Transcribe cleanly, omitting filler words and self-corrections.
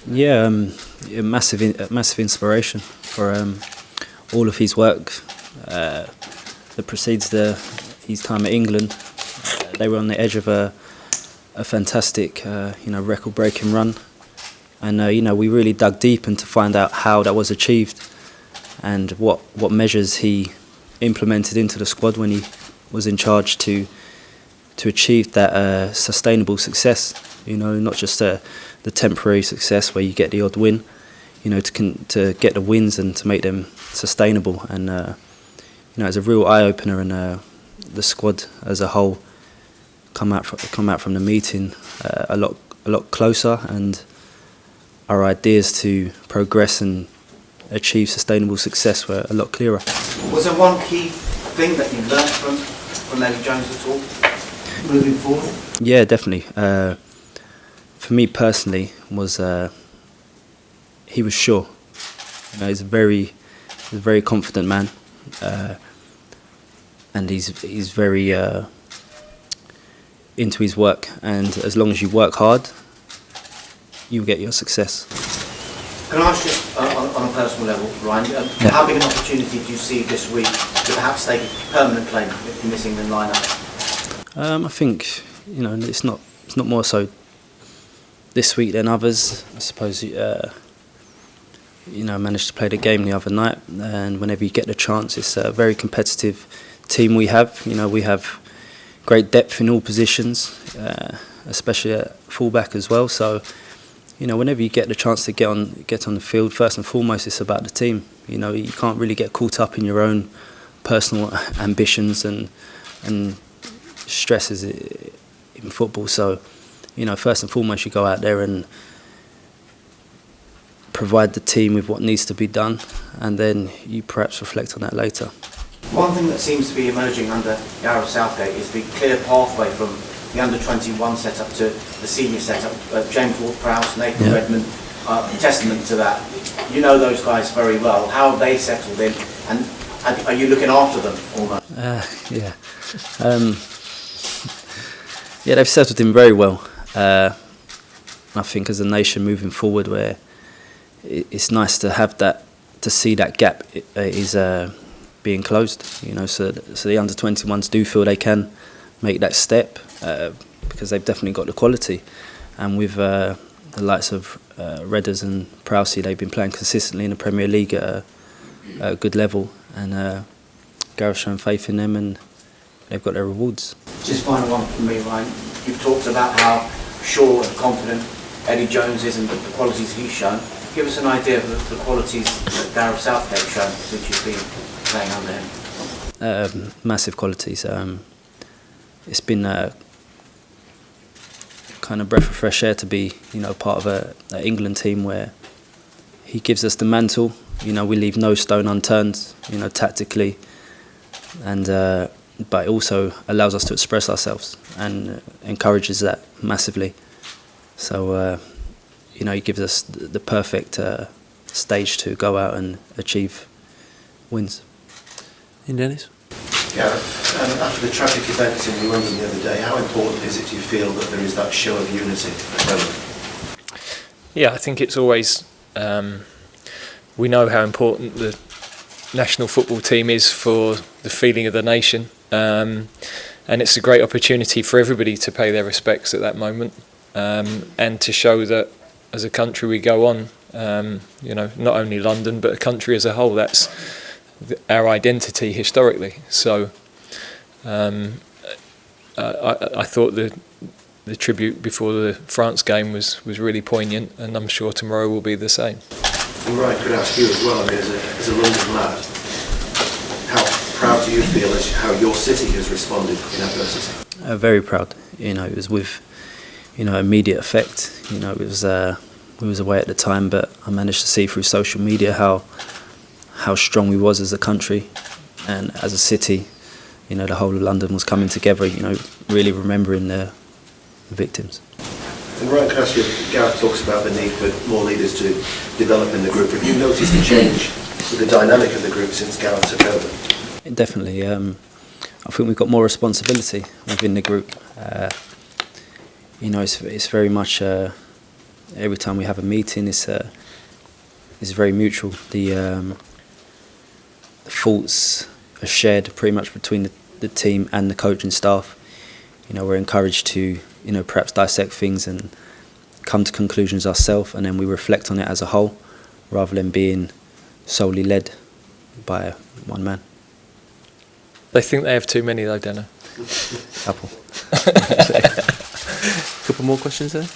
Yeah, a massive inspiration for all of his work that precedes his time at England. They were on the edge of a fantastic, record-breaking run, and we really dug deep into find out how that was achieved and what measures he implemented into the squad when he was in charge to achieve that sustainable success. Not just the temporary success where you get the odd win. To get the wins and to make them sustainable. And it's a real eye opener, and the squad as a whole come out from the meeting a lot closer, and our ideas to progress and achieve sustainable success were a lot clearer. Was there one key thing that you learned from Eddie Jones at all, moving forward? Yeah, definitely. For me personally, was he was sure. He's a very confident man, and he's very into his work. And as long as you work hard, you'll get your success. Can I ask you on a personal level, Ryan, how big an opportunity do you see this week to perhaps stake a permanent claim in this England lineup? I think it's not more so this week than others. I suppose managed to play the game the other night, and whenever you get the chance, it's a very competitive team we have. We have great depth in all positions, especially at fullback as well. So whenever you get the chance to get on the field, first and foremost, it's about the team. You can't really get caught up in your own personal ambitions and stresses in football. So first and foremost, you go out there and provide the team with what needs to be done, and then you perhaps reflect on that later. One thing that seems to be emerging under Gareth Southgate is the clear pathway from the under-21 setup to the senior setup. James Ward-Prowse, Nathan Redmond, testament to that. You know those guys very well. How have they settled in, and are you looking after them almost? They've settled in very well. I think as a nation moving forward, where it's nice to have that, to see that gap is being closed. So the under-21s do feel they can make that step because they've definitely got the quality, and with the likes of Redders and Prowsey, they've been playing consistently in the Premier League at a good level, and Gareth's shown faith in them, and they've got their rewards. Just final one from me, Ryan. You've talked about how sure and confident Eddie Jones is and the qualities he's shown. Give us an idea of the qualities that Gareth Southgate's shown since you've been playing under him. Massive qualities. It's been a kind of breath of fresh air to be, part of an England team where he gives us the mantle. We leave no stone unturned, tactically, and but it also allows us to express ourselves and encourages that massively. So, he gives us the perfect stage to go out and achieve wins. In Dennis? Gareth, after the tragic events in London the other day, how important is it, do you feel, that there is that show of unity at Wembley? Yeah, I think it's always... we know how important the national football team is for the feeling of the nation, and it's a great opportunity for everybody to pay their respects at that moment, and to show that as a country we go on, not only London but a country as a whole. That's our identity historically. So I thought the tribute before the France game was really poignant, and I'm sure tomorrow will be the same. And Ryan, could I ask you as well, as a London lad, how proud do you feel as how your city has responded in adversity? Very proud. It was with immediate effect. It was we was away at the time, but I managed to see through social media how strong we was as a country and as a city. The whole of London was coming together. Really remembering the victims. And Ryan, can I ask you, Gareth talks about the need for more leaders to develop in the group. Have you noticed a change with the dynamic of the group since Gareth took over? Definitely. I think we've got more responsibility within the group. It's very much every time we have a meeting, it's very mutual. The thoughts are shared pretty much between the team and the coaching staff. We're encouraged to, perhaps dissect things and come to conclusions ourselves, and then we reflect on it as a whole, rather than being solely led by one man. They think they have too many though, Dana. Couple. Couple more questions there.